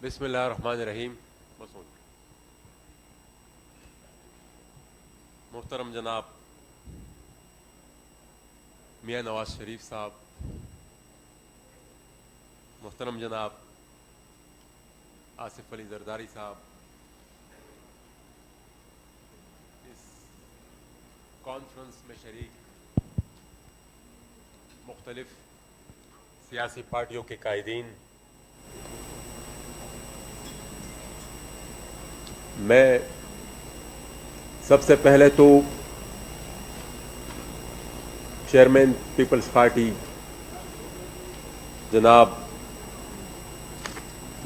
بسم اللہ الرحمن الرحیم. محترم جناب میاں نواز شریف صاحب، محترم جناب آصف علی زرداری صاحب، اس کانفرنس میں شریک مختلف سیاسی پارٹیوں کے قائدین، میں سب سے پہلے تو چیئرمین پیپلز پارٹی جناب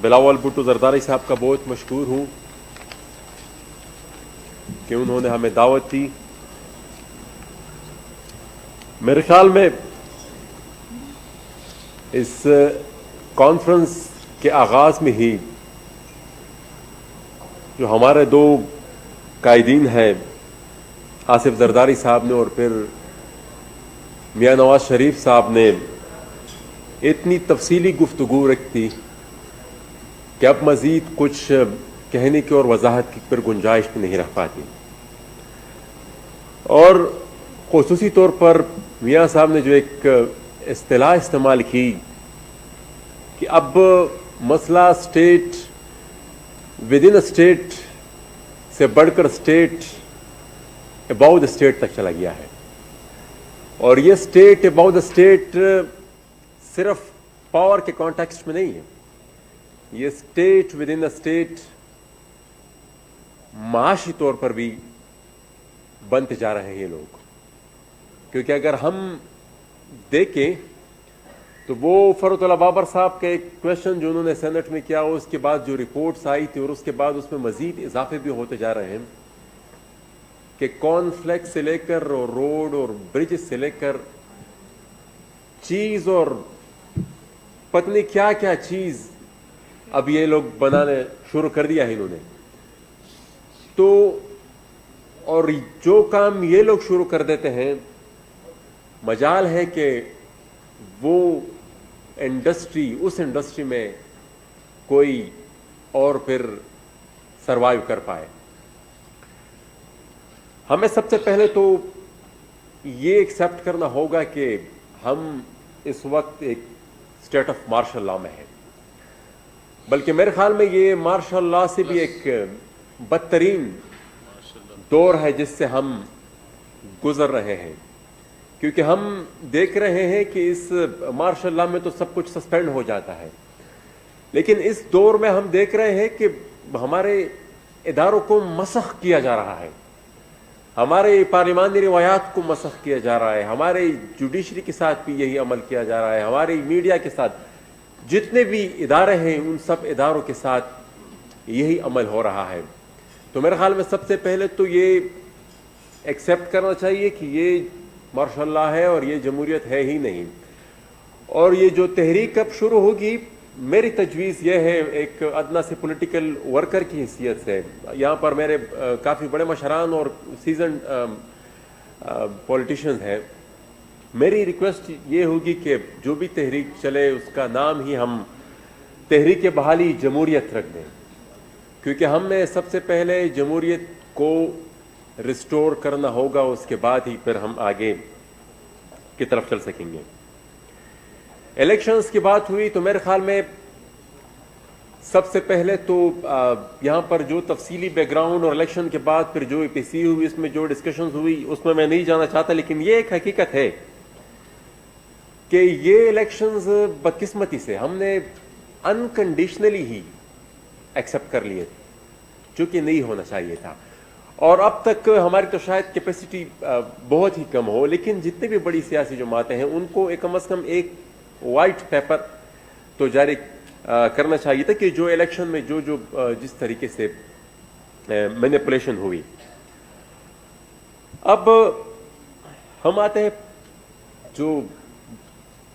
بلاول بھٹو زرداری صاحب کا بہت مشکور ہوں کہ انہوں نے ہمیں دعوت دی. میرے خیال میں اس کانفرنس کے آغاز میں ہی جو ہمارے دو قائدین ہیں آصف زرداری صاحب نے اور پھر میاں نواز شریف صاحب نے اتنی تفصیلی گفتگو رکھی کہ اب مزید کچھ کہنے کی اور وضاحت کی پر گنجائش بھی نہیں رہ پاتی. اور خصوصی طور پر میاں صاحب نے جو ایک اصطلاح استعمال کی کہ اب مسئلہ اسٹیٹ ود ان اسٹیٹ سے بڑھ کر اسٹیٹ اباؤ دا اسٹیٹ تک چلا گیا ہے، اور یہ اسٹیٹ اباؤ دا اسٹیٹ صرف پاور کے کانٹیکسٹ میں نہیں ہے، یہ state with in the state معاشی طور پر بھی بنتے جا رہے ہیں یہ لوگ. کیونکہ اگر ہم دیکھیں تو وہ فرحت اللہ بابر صاحب کا ایک کویشچن جو انہوں نے سینٹ میں کیا، اس کے بعد جو رپورٹس آئی تھی اور اس کے بعد اس میں مزید اضافے بھی ہوتے جا رہے ہیں کہ کارن فلیکس سے لے کر اور روڈ اور برجز سے لے کر چیز اور پتہ نہیں کیا کیا چیز اب یہ لوگ بنانے شروع کر دیا ہے انہوں نے. تو اور جو کام یہ لوگ شروع کر دیتے ہیں مجال ہے کہ وہ اس انڈسٹری میں کوئی اور پھر سروائیو کر پائے. ہمیں سب سے پہلے تو یہ ایکسیپٹ کرنا ہوگا کہ ہم اس وقت ایک اسٹیٹ آف مارشل لاء میں ہیں، بلکہ میرے خیال میں یہ مارشل لاء سے بھی ایک بدترین دور ہے جس سے ہم گزر رہے ہیں. کیونکہ ہم دیکھ رہے ہیں کہ اس مارشل لاء میں تو سب کچھ سسپینڈ ہو جاتا ہے، لیکن اس دور میں ہم دیکھ رہے ہیں کہ ہمارے اداروں کو مسخ کیا جا رہا ہے، ہمارے پارلیمانی روایات کو مسخ کیا جا رہا ہے، ہمارے جوڈیشری کے ساتھ بھی یہی عمل کیا جا رہا ہے، ہماری میڈیا کے ساتھ جتنے بھی ادارے ہیں ان سب اداروں کے ساتھ یہی عمل ہو رہا ہے. تو میرے خیال میں سب سے پہلے تو یہ ایکسیپٹ کرنا چاہیے کہ یہ مارشل لاء ہے اور یہ جمہوریت ہے ہی نہیں. اور یہ جو تحریک اب شروع ہوگی، میری تجویز یہ ہے ایک ادنا سے پولیٹیکل ورکر کی حیثیت سے، یہاں پر میرے کافی بڑے مشران اور سیزنڈ پولیٹیشینز ہیں، میری ریکویسٹ یہ ہوگی کہ جو بھی تحریک چلے اس کا نام ہی ہم تحریک بحالی جمہوریت رکھ دیں، کیونکہ ہمیں سب سے پہلے جمہوریت کو ریسٹور کرنا ہوگا، اس کے بعد ہی پھر ہم آگے کی طرف چل سکیں گے. الیکشنز کی بات ہوئی تو میرے خیال میں سب سے پہلے تو یہاں پر جو تفصیلی بیک گراؤنڈ اور الیکشن کے بعد پھر جو پی سی ہوئی، اس میں جو ڈسکشنز ہوئی اس میں نہیں جانا چاہتا، لیکن یہ ایک حقیقت ہے کہ یہ الیکشنز بدقسمتی سے ہم نے انکنڈیشنلی ہی ایکسیپٹ کر لیے تھے، جو کہ نہیں ہونا چاہیے تھا. اور اب تک ہماری تو شاید کیپیسٹی بہت ہی کم ہو، لیکن جتنی بھی بڑی سیاسی جماعتیں ہیں ان کو کم از کم ایک وائٹ پیپر تو جاری کرنا چاہیے تھا کہ جو الیکشن میں جو جس طریقے سے مینیپولیشن ہوئی. اب ہم آتے ہیں جو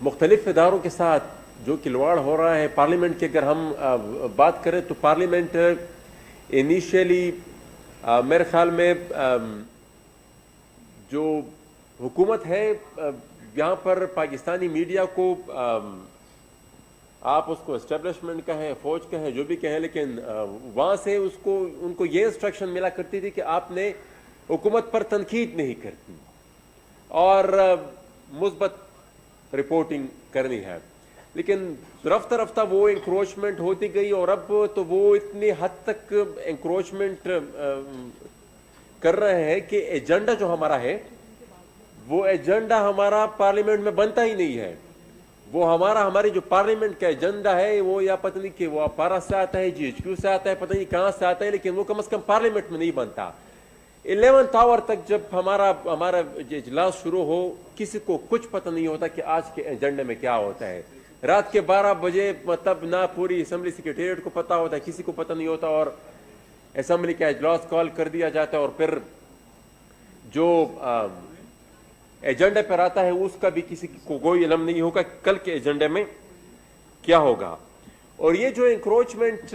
مختلف اداروں کے ساتھ جو کھلواڑ ہو رہا ہے پارلیمنٹ کی. اگر ہم بات کریں تو پارلیمنٹ انیشیلی میرے خیال میں جو حکومت ہے یہاں پر پاکستانی میڈیا کو آپ اس کو اسٹیبلشمنٹ کہیں، فوج کہیں، جو بھی کہیں، لیکن وہاں سے ان کو یہ انسٹرکشن ملا کرتی تھی کہ آپ نے حکومت پر تنقید نہیں کرتی اور مثبت رپورٹنگ کرنی ہے. لیکن رفتہ رفتہ وہ انکروچمنٹ ہوتی گئی، اور اب تو وہ اتنی حد تک انکروچمنٹ کر رہے ہیں کہ ایجنڈا جو ہمارا ہے وہ ایجنڈا ہمارا پارلیمنٹ میں بنتا ہی نہیں ہے. وہ ہماری جو پارلیمنٹ کا ایجنڈا ہے وہ یا پتہ نہیں کہ وہ پارا سے آتا ہے، جی ایچ کیو سے آتا ہے، پتہ نہیں کہاں سے آتا ہے، لیکن وہ کم از کم پارلیمنٹ میں نہیں بنتا. 11th آور تک جب ہمارا اجلاس شروع ہو کسی کو کچھ پتہ نہیں ہوتا کہ آج کے ایجنڈے میں کیا ہوتا ہے. رات کے 12 بجے مطلب نہ پوری اسمبلی سیکریٹریٹ کو پتہ ہوتا ہے، کسی کو پتہ نہیں ہوتا، اور اسمبلی کا اجلاس کال کر دیا جاتا ہے، اور پھر جو ایجنڈے پر آتا ہے اس کا بھی کسی کو کوئی علم نہیں ہوگا کل کے ایجنڈے میں کیا ہوگا. اور یہ جو انکروچمنٹ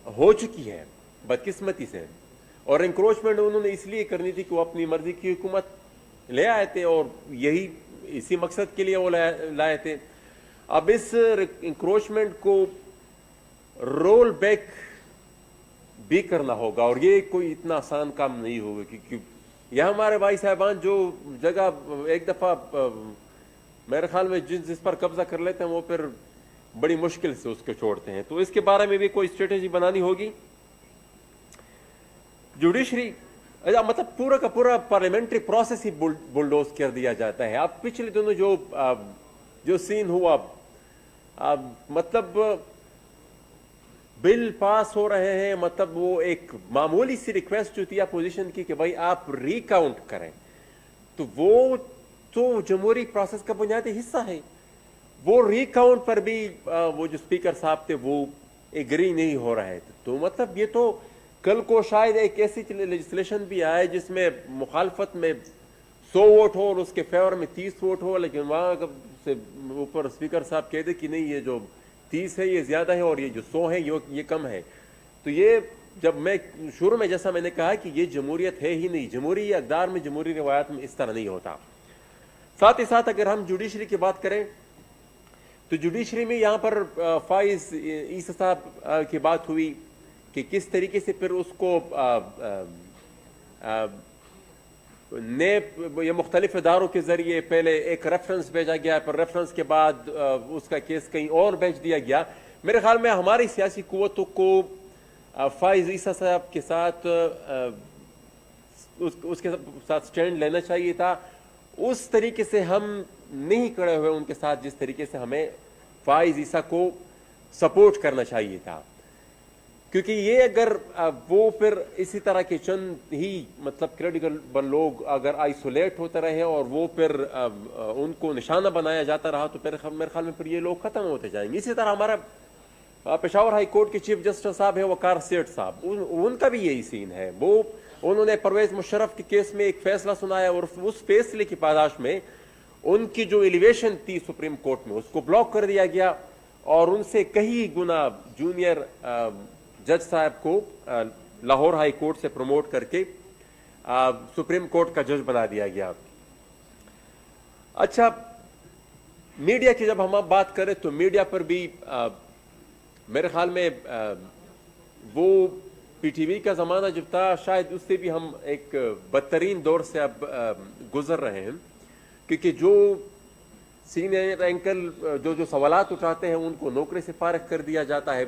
ہو چکی ہے بدقسمتی سے، اور انکروچمنٹ انہوں نے اس لیے کرنی تھی کہ وہ اپنی مرضی کی حکومت لے آئے تھے، اور اسی مقصد کے لیے وہ لائے تھے. اب اس انکروچمنٹ کو رول بیک بھی کرنا ہوگا، اور یہ کوئی اتنا آسان کام نہیں ہوگا، کیونکہ یہ ہمارے بھائی صاحبان جو جگہ ایک دفعہ میرے خیال میں جس پر قبضہ کر لیتے ہیں وہ پھر بڑی مشکل سے اس کو چھوڑتے ہیں. تو اس کے بارے میں بھی کوئی اسٹریٹجی بنانی ہوگی. جوڈیشری مطلب پورا کا پورا پارلیمنٹری پروسیس ہی بلڈوز کر دیا جاتا ہے. اب پچھلے دنوں جو سین ہوا، مطلب بل پاس ہو رہے ہیں، مطلب وہ ایک معمولی سی ریکویسٹ جو تھی اپوزیشن کی کہ بھائی آپ ریکاؤنٹ کریں، تو وہ تو جمہوری پروسیس کا بنیادی حصہ ہے. وہ ریکاؤنٹ پر بھی وہ جو اسپیکر صاحب تھے وہ ایگری نہیں ہو رہے تھے. تو مطلب یہ تو کل کو شاید ایک ایسی لیجسلیشن بھی آئے جس میں مخالفت میں 100 ووٹ ہو اور اس کے فیور میں 30 ووٹ ہو، لیکن وہاں سے اوپر اسپیکر صاحب کہہ دے کہ نہیں، یہ جو 30 ہے یہ زیادہ ہے، اور یہ جو 100 ہے یہ کم ہے. تو یہ جب میں شروع میں جیسا میں نے کہا کہ یہ جمہوریت ہے ہی نہیں. جمہوری اقدار میں، جمہوری روایات میں اس طرح نہیں ہوتا. ساتھ ہی ساتھ اگر ہم جوڈیشری کی بات کریں تو جوڈیشری میں یہاں پر فائز عیسی صاحب کی بات ہوئی کہ کس طریقے سے پھر اس کو یہ مختلف اداروں کے ذریعے پہلے ایک ریفرنس بھیجا گیا، پھر ریفرنس کے بعد اس کا کیس کہیں اور بھیج دیا گیا. میرے خیال میں ہماری سیاسی قوتوں کو فائز عیسی صاحب کے ساتھ اس کے ساتھ سٹینڈ لینا چاہیے تھا. اس طریقے سے ہم نہیں کھڑے ہوئے ان کے ساتھ جس طریقے سے ہمیں فائز عیسی کو سپورٹ کرنا چاہیے تھا. کیونکہ یہ اگر وہ پھر اسی طرح کے چند ہی مطلب کریڈیبل لوگ اگر آئسولیٹ ہوتے رہے اور وہ پھر ان کو نشانہ بنایا جاتا رہا تو پھر میرے خیال میں پھر یہ لوگ ختم ہوتے جائیں گے. اسی طرح ہمارا پشاور ہائی کورٹ کے چیف جسٹس صاحب ہیں وقار سیٹھ صاحب، ان کا بھی یہی سین ہے. انہوں نے پرویز مشرف کے کیس میں ایک فیصلہ سنایا، اور اس فیصلے کی پاداش میں ان کی جو ایلیویشن تھی سپریم کورٹ میں اس کو بلاک کر دیا گیا، اور ان سے کئی گنا جونیئر جج صاحب کو لاہور ہائی کورٹ سے پروموٹ کر کے سپریم کورٹ کا جج بنا دیا گیا. اچھا، میڈیا کی جب ہم بات کریں تو میڈیا پر بھی میرے خیال میں وہ پی ٹی وی کا زمانہ جب تھا شاید اس سے بھی ہم ایک بدترین دور سے اب گزر رہے ہیں، کیونکہ جو سینئر اینکر جو سوالات اٹھاتے ہیں ان کو نوکری سے فارغ کر دیا جاتا ہے.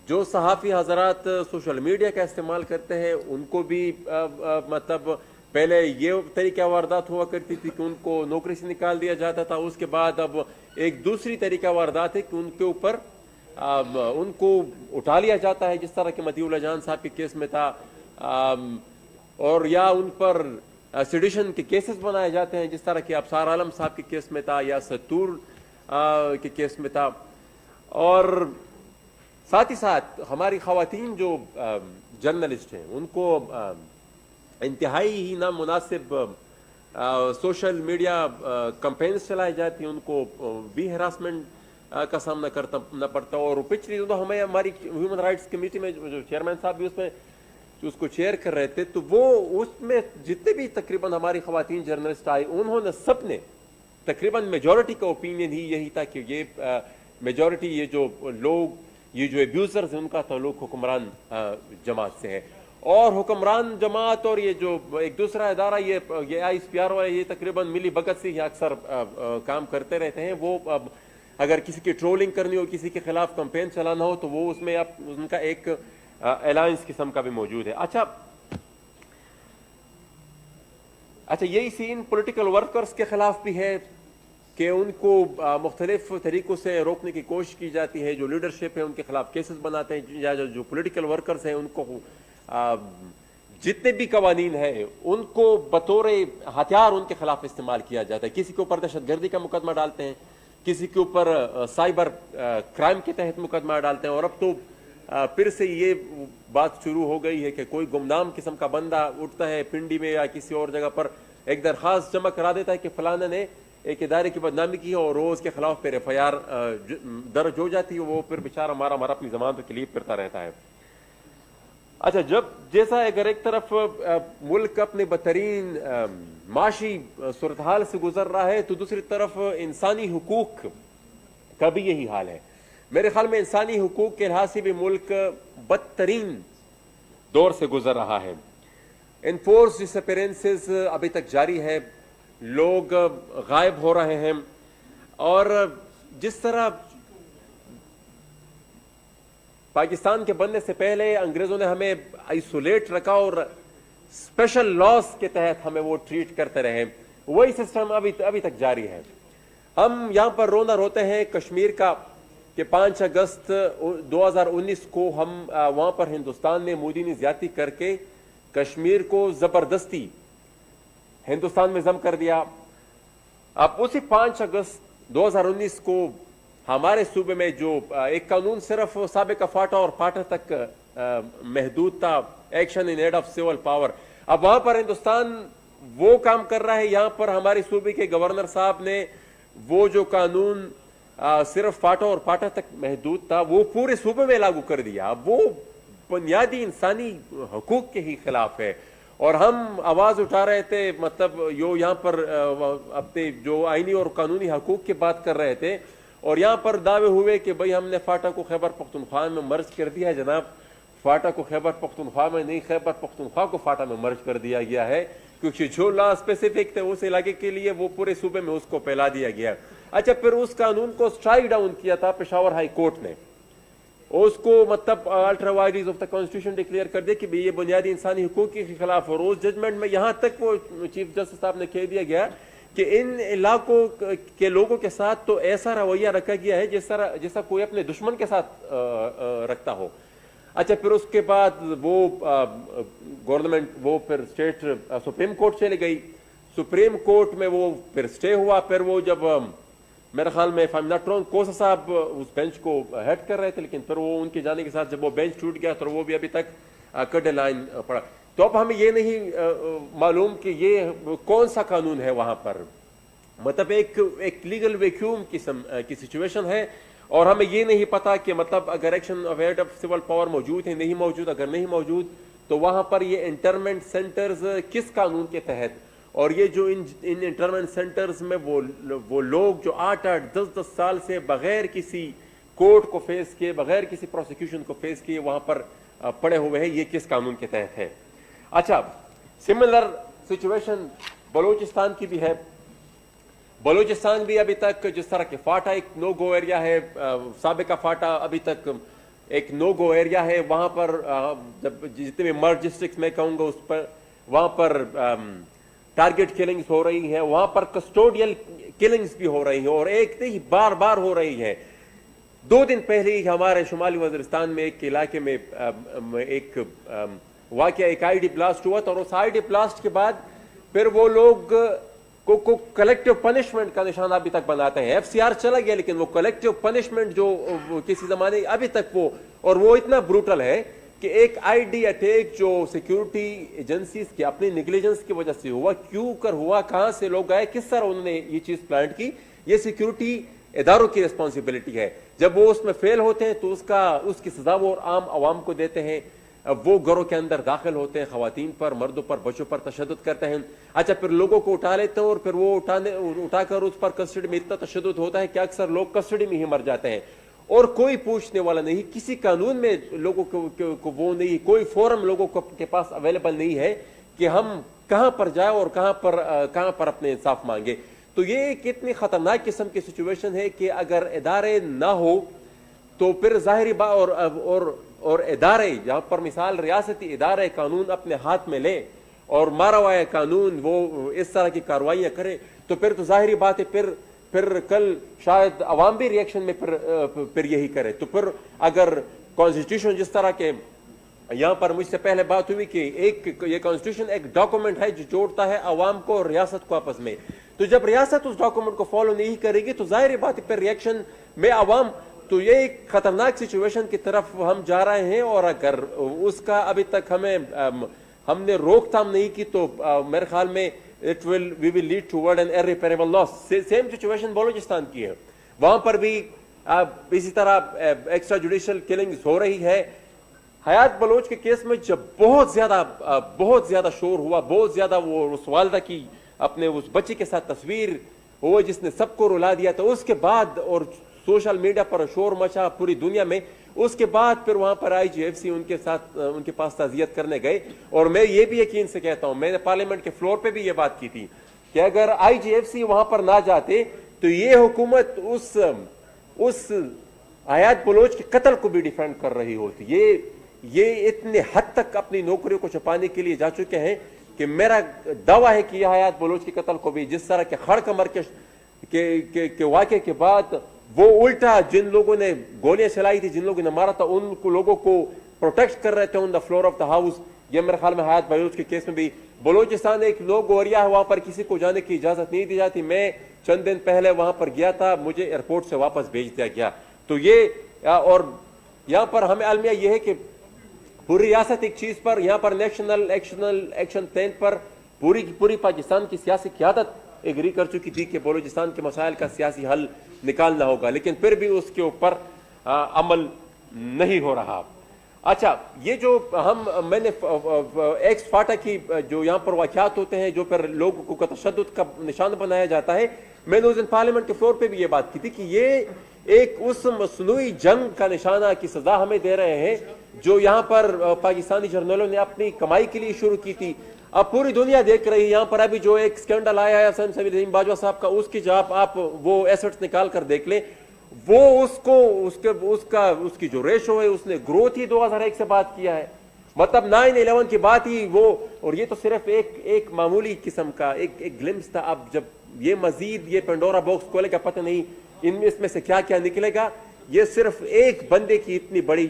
جو صحافی حضرات سوشل میڈیا کا استعمال کرتے ہیں ان کو بھی مطلب پہلے یہ طریقہ واردات ہوا کرتی تھی کہ ان کو نوکری سے نکال دیا جاتا تھا. اس کے بعد اب ایک دوسری طریقہ واردات ہے کہ ان کے اوپر ان کو اٹھا لیا جاتا ہے، جس طرح کہ مطیع اللہ جان صاحب کے کیس میں تھا، اور یا ان پر سیڈیشن کے کیسز بنائے جاتے ہیں جس طرح کہ ابصار عالم صاحب کے کیس میں تھا یا ستور کے کیس میں تھا. اور ساتھ ہی ساتھ ہماری خواتین جو جرنلسٹ ہیں ان کو انتہائی ہی نامناسب سوشل میڈیا کمپینز چلائی جاتی ہیں، ان کو بھی ہراسمنٹ کا سامنا کرنا پڑتا. اور پچھلی دنوں ہماری ہیومن رائٹس کمیٹی میں جو چیئرمین صاحب بھی اس کو چیئر کر رہے تھے، تو وہ اس میں جتنے بھی تقریباً ہماری خواتین جرنلسٹ آئی انہوں نے سب نے تقریباً میجورٹی کا اوپینین ہی یہی تھا کہ میجورٹی یہ جو لوگ یہ جو ایبیوزرز ہیں ان کا تعلق حکمران جماعت سے ہے. اور حکمران جماعت اور یہ جو ایک دوسرا ادارہ یہ آئی ایس پی آر والے یہ تقریباً ملی بھگت سے ہی اکثر کام کرتے رہتے ہیں. وہ اگر کسی کی ٹرولنگ کرنی ہو, کسی کے خلاف کمپین چلانا ہو تو وہ اس میں ان کا ایک الائنس قسم کا بھی موجود ہے. اچھا یہی سین پولیٹیکل ورکرز کے خلاف بھی ہے کہ ان کو مختلف طریقوں سے روکنے کی کوشش کی جاتی ہے. جو لیڈرشپ ہے ان کے خلاف کیسز بناتے ہیں, یا جو پولیٹیکل ورکرز ہیں ان کو جتنے بھی قوانین ہیں ان کو بطور ہتھیار ان کے خلاف استعمال کیا جاتا ہے. کسی کے اوپر دہشت گردی کا مقدمہ ڈالتے ہیں, کسی کے اوپر سائبر کرائم کے تحت مقدمہ ڈالتے ہیں. اور اب تو پھر سے یہ بات شروع ہو گئی ہے کہ کوئی گمنام قسم کا بندہ اٹھتا ہے پنڈی میں یا کسی اور جگہ پر, ایک درخواست جمع کرا دیتا ہے کہ فلانا نے ایک ادارے کی بدنامی کی اور روز کے خلاف پھر ایف آئی آر درج ہو جاتی ہے. وہ پھر بیچارہ مارا اپنی ضمانتوں کے لیے پھرتا رہتا ہے. اچھا جیسا اگر ایک طرف ملک اپنے بدترین معاشی صورتحال سے گزر رہا ہے تو دوسری طرف انسانی حقوق کا بھی یہی حال ہے. میرے خیال میں انسانی حقوق کے لحاظ سے بھی ملک بدترین دور سے گزر رہا ہے. انفورس ڈس اپیرنسز ابھی تک جاری ہے, لوگ غائب ہو رہے ہیں. اور جس طرح پاکستان کے بننے سے پہلے انگریزوں نے ہمیں آئسولیٹ رکھا اور اسپیشل لاس کے تحت ہمیں وہ ٹریٹ کرتے رہے, وہی سسٹم ابھی تک جاری ہے. ہم یہاں پر رونا روتے ہیں کشمیر کا کہ 5 اگست 2019 کو ہم وہاں پر ہندوستان میں مودی نے زیادتی کر کے کشمیر کو زبردستی ہندوستان میں ضم کر دیا. اب اسی 5 اگست 2019 کو ہمارے صوبے میں جو ایک قانون صرف سابقہ فاٹا اور پاٹا تک محدود تھا, action in aid of civil power, اب وہاں پر ہندوستان وہ کام کر رہا ہے. یہاں پر ہمارے صوبے کے گورنر صاحب نے وہ جو قانون صرف فاٹا اور پاٹا تک محدود تھا وہ پورے صوبے میں لاگو کر دیا. اب وہ بنیادی انسانی حقوق کے ہی خلاف ہے. اور ہم آواز اٹھا رہے تھے, مطلب یہاں پر اپنے جو آئینی اور قانونی حقوق کی بات کر رہے تھے, اور یہاں پر دعوے ہوئے کہ بھئی ہم نے فاٹا کو خیبر پختونخوا میں مرج کر دیا ہے. جناب فاٹا کو خیبر پختونخوا میں نہیں, خیبر پختونخوا کو فاٹا میں مرج کر دیا گیا ہے, کیونکہ جو لا اسپیسیفک تھے اس علاقے کے لیے وہ پورے صوبے میں اس کو پھیلا دیا گیا. اچھا پھر اس قانون کو اسٹرائک ڈاؤن کیا تھا پشاور ہائی کورٹ نے, اس کو مطلب ultra vires of the constitution declare کر دیا کہ یہ بنیادی انسانی حقوق کے خلاف. اور اس ججمنٹ میں یہاں تک وہ چیف جسٹس صاحب نے کہہ دیا گیا کہ ان علاقوں کے لوگوں کے ساتھ تو ایسا رویہ رکھا گیا ہے جیسا کوئی اپنے دشمن کے ساتھ رکھتا ہو. اچھا پھر اس کے بعد وہ گورنمنٹ وہ پھر اسٹیٹ سپریم کورٹ چلے گئی. سپریم کورٹ میں وہ پھر اسٹے ہوا. پھر وہ جب میرے خیال میں کوسا صاحب اس بینچ کو ہیڈ کر رہے تھے, لیکن پھر وہ ان کے جانے کے ساتھ جب وہ بینچ ٹوٹ گیا تو وہ بھی ابھی تک کڈے لائن پڑا. تو اب ہمیں یہ نہیں معلوم کہ یہ کون سا قانون ہے وہاں پر, مطلب ایک لیگل ویکیوم قسم کی سچویشن ہے. اور ہمیں یہ نہیں پتا کہ مطلب اگر action of aid of civil power موجود ہے نہیں موجود, اگر نہیں موجود تو وہاں پر یہ انٹرمنٹ سینٹرز کس قانون کے تحت, اور یہ جو ان انٹرمنٹ سینٹرز میں وہ لوگ جو 8-10 سال سے بغیر کسی کورٹ کو فیس کیے, بغیر کسی پروسیکیوشن کو فیس کیے وہاں پر پڑے ہوئے ہیں, یہ کس قانون کے تحت ہے. اچھا سملر سچویشن بلوچستان کی بھی ہے. بلوچستان بھی ابھی تک جس طرح کہ فاٹا ایک نو گو ایریا ہے, سابقہ فاٹا ابھی تک ایک نو گو ایریا ہے. وہاں پر جب جتنے بھی مرج ڈسٹرکٹس میں کہوں گا اس پر وہاں پر ٹارگٹ کلنگز ہو رہی ہیں, وہاں پر کسٹوڈیل کلنگز بھی ہو رہی ہیں, اور ایک نہیں بار ہو رہی ہیں. 2 دن پہلے ہی ہمارے شمالی وزیرستان میں ایک علاقے میں ایک واقعہ ایک آئی ڈی بلاسٹ ہوا تھا, اور اس آئی ڈی بلاسٹ کے بعد پھر وہ لوگ کو کلیکٹیو پنشمنٹ کا نشانہ ابھی تک بناتے ہیں. ایف سی آر چلا گیا لیکن وہ کلیکٹیو پنشمنٹ جو کسی زمانے ابھی تک اور وہ اتنا بروٹل ہے کہ ایک آئی ڈی اٹیک جو سیکیورٹی ایجنسیز کی اپنی نیگلیجنس کی وجہ سے ہوا, کیوں کر ہوا, کہاں سے لوگ آئے, کس طرح انہوں نے یہ چیز پلانٹ کی, یہ سیکیورٹی اداروں کی ریسپانسبلٹی ہے. جب وہ اس میں فیل ہوتے ہیں تو اس کی سزا وہ عام عوام کو دیتے ہیں. وہ گھروں کے اندر داخل ہوتے ہیں، خواتین پر، مردوں پر، بچوں پر تشدد کرتے ہیں. اچھا پھر لوگوں کو اٹھا لیتے ہیں اور پھر وہ اٹھا کر اس پر کسٹڈی میں اتنا تشدد ہوتا ہے کہ اکثر لوگ کسٹڈی میں ہی مر جاتے ہیں اور کوئی پوچھنے والا نہیں. کسی قانون میں لوگوں کو وہ نہیں، کوئی فورم لوگوں کے پاس اویلیبل نہیں ہے کہ ہم کہاں پر جائیں اور کہاں پر اپنے انصاف مانگے. تو یہ ایک اتنی خطرناک قسم کی سچویشن ہے کہ اگر ادارے نہ ہو تو پھر ظاہری اور ادارے جہاں پر مثال ریاستی ادارے قانون اپنے ہاتھ میں لے اور مارا ہوا قانون وہ اس طرح کی کارروائیاں کرے تو پھر تو ظاہری بات ہے پھر کل شاید عوام بھی ریئیکشن میں پھر یہی کرے. تو پھر اگر کانسٹیٹیوشن جس طرح کے یہاں پر مجھ سے پہلے بات ہوئی کہ یہ کانسٹیٹیوشن ایک ڈاکومنٹ ہے جو جوڑتا ہے عوام کو اور ریاست کو آپس میں، تو جب ریاست اس ڈاکومنٹ کو فالو نہیں کرے گی تو ظاہری بات ہے پھر ریئیکشن میں عوام. تو یہ ایک خطرناک سچویشن کی طرف ہم جا رہے ہیں اور اگر اس کا ابھی تک ہم نے روک تھام نہیں کی تو میرے خیال میں we will lead toward an irreparable loss. Same situation Balochistan کی ہے، وہاں پر بھی اسی طرح ایکسٹرا جوڈیشل کلنگز ہو رہی ہے. حیات بلوچ کے کیس میں جب بہت زیادہ شور ہوا، بہت زیادہ وہ اس والدہ کی اپنے اس بچے کے ساتھ تصویر ہوا جس نے سب کو رلا دیا، تو اس کے بعد اور سوشل میڈیا پر شور مچا پوری دنیا میں. اس کے بعد پھر وہاں پر IGFC ان کے پاس تعزیت کرنے گئے اور میں یہ بھی یقین سے کہتا ہوں، میں نے پارلیمنٹ کے فلور پہ بھی یہ بات کی تھی کہ اگر IGFC وہاں پر نہ جاتے تو یہ حکومت اس حیات بلوچ کے قتل کو بھی ڈیفینڈ کر رہی ہوتی. یہ اتنے حد تک اپنی نوکریوں کو چھپانے کے لیے جا چکے ہیں کہ میرا دعویٰ ہے کہ یہ حیات بلوچ کے قتل کو بھی جس طرح کے خڑ کمر کے واقعے کے بعد وہ الٹا جن لوگوں نے گولیاں چلائی تھی، جن لوگوں نے مارا تھا، ان کو لوگوں کو پروٹیکٹ کر رہے تھے on the floor of the house. یہ میرے خیال میں حیات بلوچ کے کیس میں بھی بلوچستان ایک لوگ ایریا ہے، وہاں پر کسی کو جانے کی اجازت نہیں دی جاتی. میں چند دن پہلے وہاں پر گیا تھا، مجھے ایئرپورٹ سے واپس بھیج دیا گیا. تو یہ اور یہاں پر ہمیں المیہ یہ ہے کہ پوری ریاست ایک چیز پر، یہاں پر نیشنل ایکشن پلان پر پوری پاکستان کی سیاسی قیادت ایگری کر چکی تھی کہ بلوچستان کے مسائل کا سیاسی حل نکالنا ہوگا، لیکن پھر بھی اس کے اوپر عمل نہیں ہو رہا. اچھا یہ جو میں نے ایکس فاٹا کی جو یہاں پر واقعات ہوتے ہیں جو پھر لوگوں کو تشدد کا نشان بنایا جاتا ہے، میں نے اس دن پارلیمنٹ کے فلور پہ بھی یہ بات کی تھی کہ یہ ایک اس مصنوعی جنگ کا نشانہ کی سزا ہمیں دے رہے ہیں جو یہاں پر پاکستانی جرنیلوں نے اپنی کمائی کے لیے شروع کی تھی. اب پوری دنیا دیکھ رہی ہے. یہاں پر ابھی جو ایک سکینڈل آیا ہے حسین سمیر رحیم باجوہ صاحب کا، اس کی جب آپ وہ ایسٹس نکال کر دیکھ لیں، وہ اس کی جو ریشو ہے اس نے گروتھ ہی 2001 سے بات کیا ہے. مطلب 9/11 کی بات ہی وہ، اور یہ تو صرف ایک معمولی قسم کا ایک گلمس تھا. اب جب یہ مزید یہ پینڈورا باکس کھولے گا، پتہ نہیں اس میں سے کیا کیا نکلے گا. یہ صرف ایک بندے کی اتنی بڑی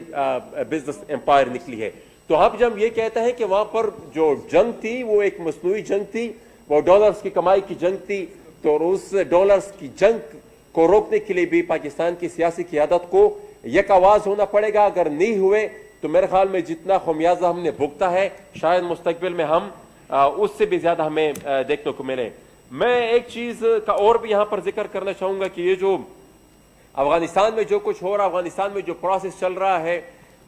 بزنس امپائر نکلی ہے. تو اب جب یہ کہتے ہیں کہ وہاں پر جو جنگ تھی وہ ایک مصنوعی جنگ تھی، وہ ڈالرز کی کمائی کی جنگ تھی، تو اس ڈالرز کی جنگ کو روکنے کے لیے بھی پاکستان کی سیاسی قیادت کو یک آواز ہونا پڑے گا. اگر نہیں ہوئے تو میرے خیال میں جتنا خمیازہ ہم نے بھگتا ہے شاید مستقبل میں ہم اس سے بھی زیادہ ہمیں دیکھنے کو ملے. میں ایک چیز کا اور بھی یہاں پر ذکر کرنا چاہوں گا کہ یہ جو افغانستان میں جو کچھ ہو رہا، افغانستان میں جو پروسیس چل رہا ہے،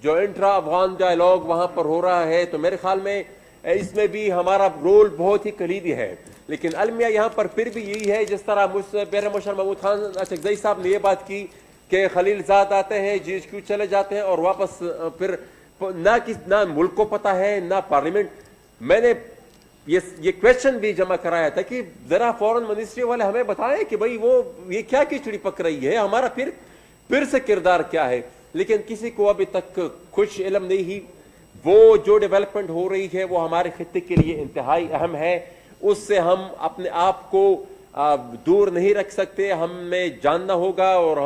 جو انٹرا افغان ڈائلاگ وہاں پر ہو رہا ہے، تو میرے خیال میں اس میں بھی ہمارا رول بہت ہی کلیدی ہے. لیکن المیہ یہاں پر پھر بھی یہی ہے، جس طرح مجھ سے پیر مشر محمود خان اچکزئی صاحب نے یہ بات کی کہ خلیل زاد آتے ہیں GHQ چلے جاتے ہیں اور واپس پھر نہ ملک کو پتہ ہے نہ پارلیمنٹ. میں نے یہ کویشچن بھی جمع کرایا تھا کہ ذرا فورن منسٹری والے ہمیں بتائیں کہ بھئی وہ یہ کیا کھچڑی پک رہی ہے، ہمارا پھر سے کردار کیا ہے. لیکن کسی کو ابھی تک کچھ علم نہیں ہی. وہ جو ڈیولپمنٹ ہو رہی ہے وہ ہمارے خطے کے لیے انتہائی اہم ہے. اس سے ہم اپنے آپ کو دور نہیں رکھ سکتے. ہمیں جاننا ہوگا اور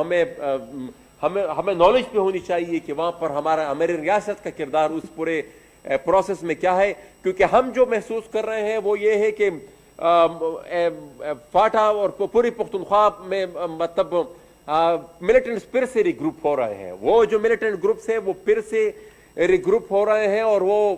ہمیں نالج بھی ہونی چاہیے کہ وہاں پر ہماری ریاست کا کردار اس پورے پروسیس میں کیا ہے. کیونکہ ہم جو محسوس کر رہے ہیں وہ یہ ہے کہ فاٹا اور پوری پختونخوا میں مطلب ملیٹنٹس پھر سے ری گروپ ہو رہے ہیں. وہ جو ملیٹنٹ گروپس ہیں وہ پھر سے ری گروپ ہو رہے ہیں اور وہ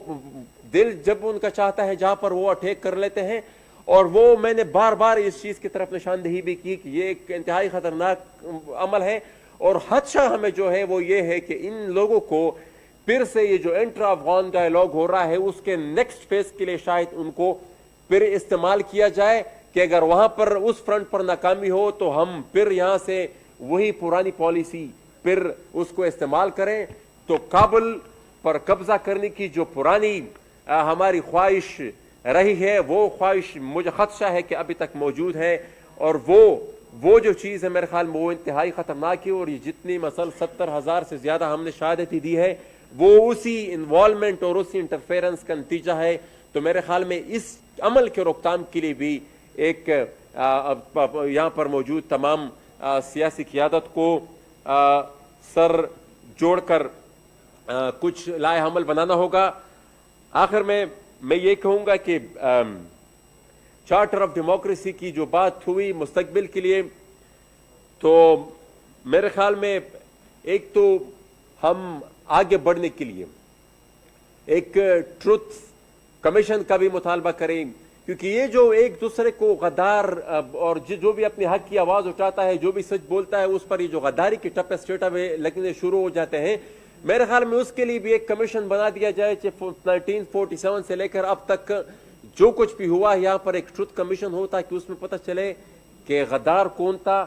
دل جب ان کا چاہتا ہے جہاں پر وہ اٹیک کر لیتے ہیں. اور وہ میں نے بار بار اس چیز کی طرف نشاندہی بھی کی کہ یہ ایک انتہائی خطرناک عمل ہے. اور خدشہ ہمیں جو ہے وہ یہ ہے کہ ان لوگوں کو پھر سے یہ جو انٹرا افغان ڈائلاگ ہو رہا ہے اس کے نیکسٹ فیز کے لیے شاید ان کو پھر استعمال کیا جائے کہ اگر وہاں پر اس فرنٹ پر ناکامی ہو تو ہم پھر یہاں سے وہی پرانی پالیسی پھر اس کو استعمال کریں. تو کابل پر قبضہ کرنے کی جو پرانی ہماری خواہش رہی ہے وہ خواہش مجھے خدشہ ہے کہ ابھی تک موجود ہے, اور وہ جو چیز ہے میرے خیال میں وہ انتہائی خطرناک ہے. اور یہ جتنی مثلا 70,000 سے زیادہ ہم نے شہادتیں دی ہے وہ اسی انوالومنٹ اور اسی انٹرفیرنس کا نتیجہ ہے. تو میرے خیال میں اس عمل کے روک تھام کے لیے بھی ایک یہاں پر موجود تمام سیاسی قیادت کو سر جوڑ کر کچھ لائحہ عمل بنانا ہوگا. آخر میں یہ کہوں گا کہ چارٹر آف ڈیموکریسی کی جو بات ہوئی مستقبل کے لیے, تو میرے خیال میں ایک تو ہم آگے بڑھنے کے لیے ایک ٹروتھ کمیشن کا بھی مطالبہ کریں, کیونکہ یہ جو ایک دوسرے کو غدار اور جو بھی اپنے حق کی آواز اٹھاتا ہے, جو بھی سچ بولتا ہے, اس پر یہ جو غداری کے ٹپے اسٹیٹا میں لگنے شروع ہو جاتے ہیں, میرے خیال میں اس کے لیے بھی ایک کمیشن بنا دیا جائے. 1947 سے لے کر اب تک جو کچھ بھی ہوا یہاں پر ایک ٹروتھ کمیشن ہو تاکہ اس میں پتہ چلے کہ غدار کون تھا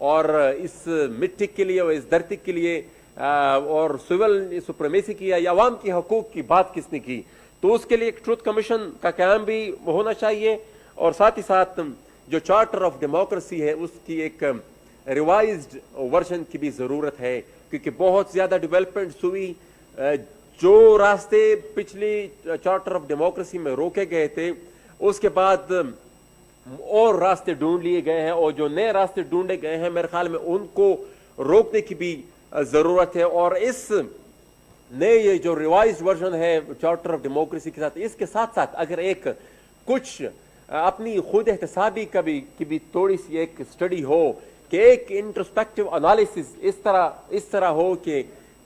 اور اس مٹی کے لیے اور اس دھرتی کے لیے اور سول سپریمیسی کی یا عوام کی حقوق کی بات کس نے کی. تو اس کے لیے ایک ٹروتھ کمیشن کا قیام بھی ہونا چاہیے, اور ساتھ ہی ساتھ جو چارٹر آف ڈیموکریسی ہے اس کی ایک ریوائزڈ ورژن کی بھی ضرورت ہے, کیونکہ بہت زیادہ ڈیولپمنٹس ہوئی. جو راستے پچھلی چارٹر آف ڈیموکریسی میں روکے گئے تھے اس کے بعد اور راستے ڈھونڈ لیے گئے ہیں, اور جو نئے راستے ڈھونڈے گئے ہیں میرے خیال میں ان کو روکنے کی بھی ضرورت ہے. اور اس نئے یہ جو ریوائزڈ ورژن ہے چارٹر آف ڈیموکریسی کے ساتھ, اس کے ساتھ ساتھ اگر ایک کچھ اپنی خود احتسابی کی بھی تھوڑی سی ایک اسٹڈی ہو کہ ایک انٹروسپیکٹو انالیسس اس طرح ہو کہ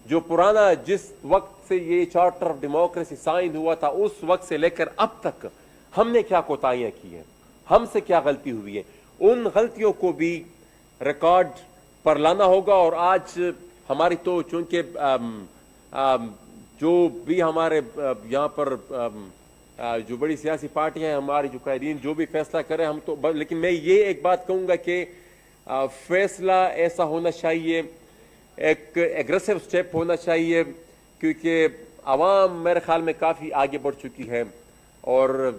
جو پرانا جس وقت سے یہ چارٹر آف ڈیموکریسی سائن ہوا تھا اس وقت سے لے کر اب تک ہم نے کیا کوتاہیاں کی ہیں, ہم سے کیا غلطی ہوئی ہے, ان غلطیوں کو بھی ریکارڈ پر لانا ہوگا. اور آج ہماری تو چونکہ جو بھی ہمارے یہاں پر جو بڑی سیاسی پارٹیاں ہیں, ہماری جو قائدین جو بھی فیصلہ کریں ہم تو, لیکن میں یہ ایک بات کہوں گا کہ فیصلہ ایسا ہونا چاہیے, ایک ایگریسو سٹیپ ہونا چاہیے, کیونکہ عوام میرے خیال میں کافی آگے بڑھ چکی ہے اور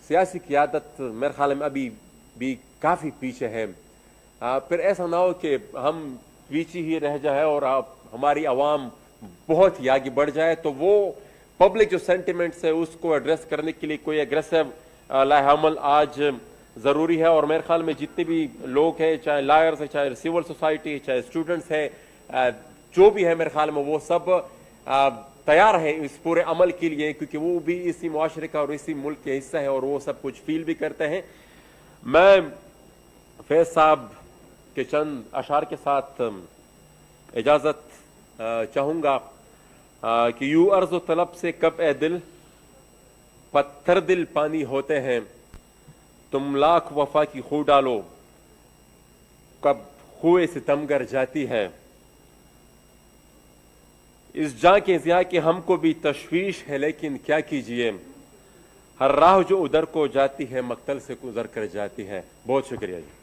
سیاسی قیادت میرے خیال میں ابھی بھی کافی پیچھے ہے. پھر ایسا نہ ہو کہ ہم پیچھے ہی رہ جائے اور ہماری عوام بہت ہی آگے بڑھ جائے. تو وہ پبلک جو سینٹیمنٹس ہے اس کو ایڈریس کرنے کے لیے کوئی ایگریسو لائحہ عمل آج ضروری ہے. اور میرے خیال میں جتنے بھی لوگ ہیں, چاہے لائرز ہیں, چاہے سول سوسائٹی, چاہے اسٹوڈنٹس ہیں, جو بھی ہے میرے خیال میں وہ سب تیار ہے اس پورے عمل کے لیے, کیونکہ وہ بھی اسی معاشرے کا اور اسی ملک کے حصہ ہے اور وہ سب کچھ فیل بھی کرتے ہیں. میں فیض صاحب کے چند اشعار کے ساتھ اجازت چاہوں گا کہ یوں عرض و طلب سے کب اے دل پتھر دل پانی ہوتے ہیں, تم لاکھ وفا کی خو ڈالو کب خوئے ستمگر جاتی ہے. اس جاں کے ضیاء کے ہم کو بھی تشویش ہے لیکن کیا کیجئے, ہر راہ جو ادھر کو جاتی ہے مقتل سے گزر کر جاتی ہے. بہت شکریہ جی.